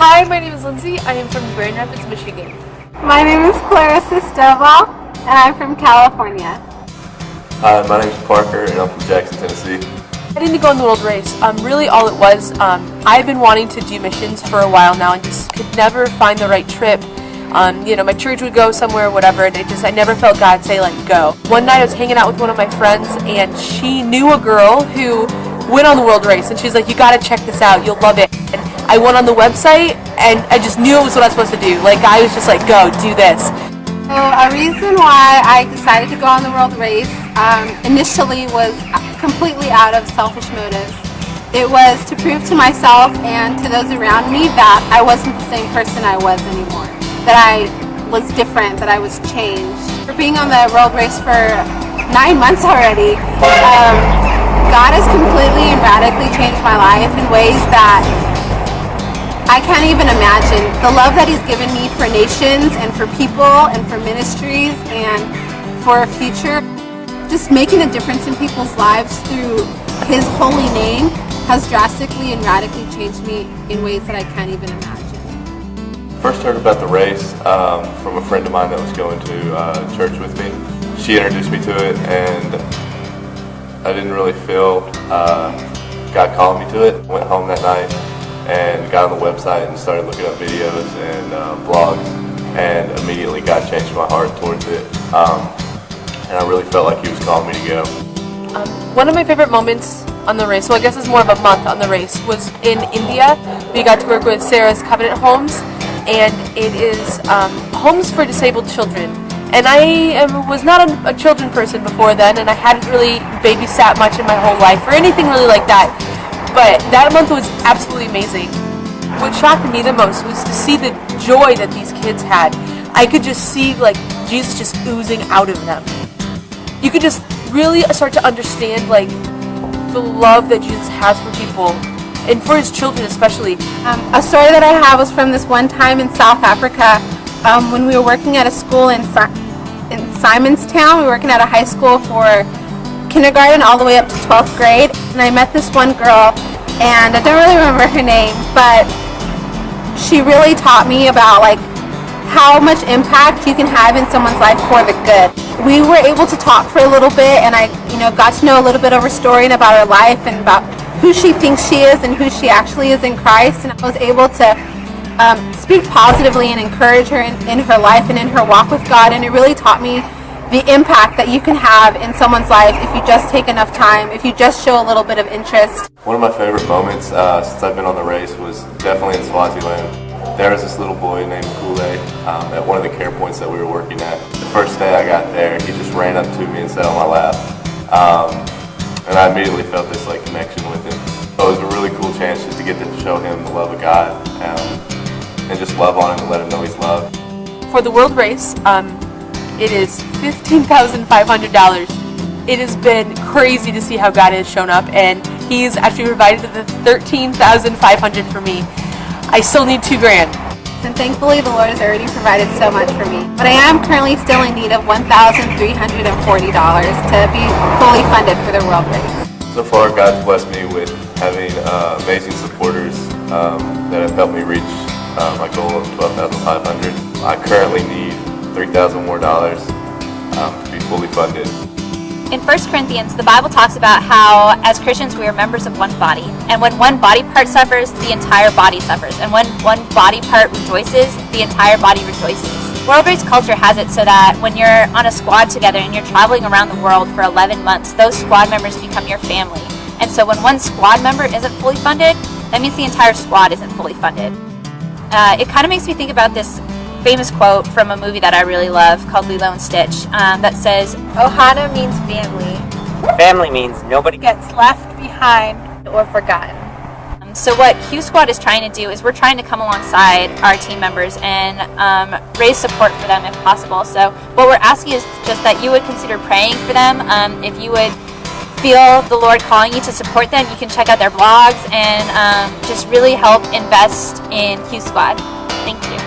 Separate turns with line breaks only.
Hi, my name is Lindsay. I am from Grand Rapids, Michigan.
My name is Clarissa Stovall, and I'm from California.
Hi, my name is Parker, and I'm from Jackson, Tennessee.
I didn't go on the world race. Really all it was, I've been wanting to do missions for a while now and just could never find the right trip. My church would go somewhere or whatever, and I never felt God say, like, go. One night I was hanging out with one of my friends, and she knew a girl who went on the world race, and she's like, you gotta check this out, you'll love it. And I went on the website, and I just knew it was what I was supposed to do. Like, I was just like, go, do this.
So a reason why I decided to go on the world race initially was completely out of selfish motives. It was to prove to myself and to those around me that I wasn't the same person I was anymore, that I was different, that I was changed. For being on the world race for 9 months already, God has completely and radically changed my life in ways that I can't even imagine. The love that He's given me for nations and for people and for ministries and for a future, just making a difference in people's lives through His holy name has drastically and radically changed me in ways that I can't even imagine.
First heard about the race from a friend of mine that was going to church with me. She introduced me to it, and I didn't really feel God calling me to it. Went home that night and got on the website and started looking up videos and blogs, and immediately God changed my heart towards it. And I really felt like He was calling me to go.
One of my favorite moments on the race, well I guess it's more of a month on the race, was in India. We got to work with Sarah's Covenant Homes, and it is homes for disabled children. And I was not a children person before then, and I hadn't really babysat much in my whole life or anything really like that. But that month was absolutely amazing. What shocked me the most was to see the joy that these kids had. I could just see like Jesus just oozing out of them. You could just really start to understand like the love that Jesus has for people and for His children especially.
A story that I have was from this one time in South Africa when we were working at a school in Simonstown. We were working at a high school for kindergarten all the way up to 12th grade, and I met this one girl, and I don't really remember her name, but she really taught me about like how much impact you can have in someone's life for the good. We were able to talk for a little bit, and I got to know a little bit of her story and about her life and about who she thinks she is and who she actually is in Christ, and I was able to speak positively and encourage her in her life and in her walk with God, and it really taught me the impact that you can have in someone's life if you just take enough time, if you just show a little bit of interest.
One of my favorite moments since I've been on the race was definitely in Swaziland. There was this little boy named Kool-Aid at one of the care points that we were working at. The first day I got there, he just ran up to me and sat on my lap. And I immediately felt this like connection with him. So it was a really cool chance just to get to show him the love of God and just love on him and let him know He's loved.
For the world race, it is $15,500. It has been crazy to see how God has shown up, and He's actually provided the $13,500 for me. I still need $2,000.
And thankfully the Lord has already provided so much for me. But I am currently still in need of $1,340 to be fully funded for the world race.
So far, God's blessed me with having amazing supporters that have helped me reach my goal of $12,500. I currently need $3,000 more to be fully funded.
In 1 Corinthians, the Bible talks about how, as Christians, we are members of one body. And when one body part suffers, the entire body suffers. And when one body part rejoices, the entire body rejoices. World Race culture has it so that when you're on a squad together and you're traveling around the world for 11 months, those squad members become your family. And so when one squad member isn't fully funded, that means the entire squad isn't fully funded. It kind of makes me think about this famous quote from a movie that I really love called Lilo and Stitch that says,
Ohana means family.
Family means nobody
Gets left behind or forgotten.
So what Q Squad is trying to do is we're trying to come alongside our team members and raise support for them if possible. So what we're asking is just that you would consider praying for them. If you would feel the Lord calling you to support them, you can check out their blogs and just really help invest in Q Squad. Thank you.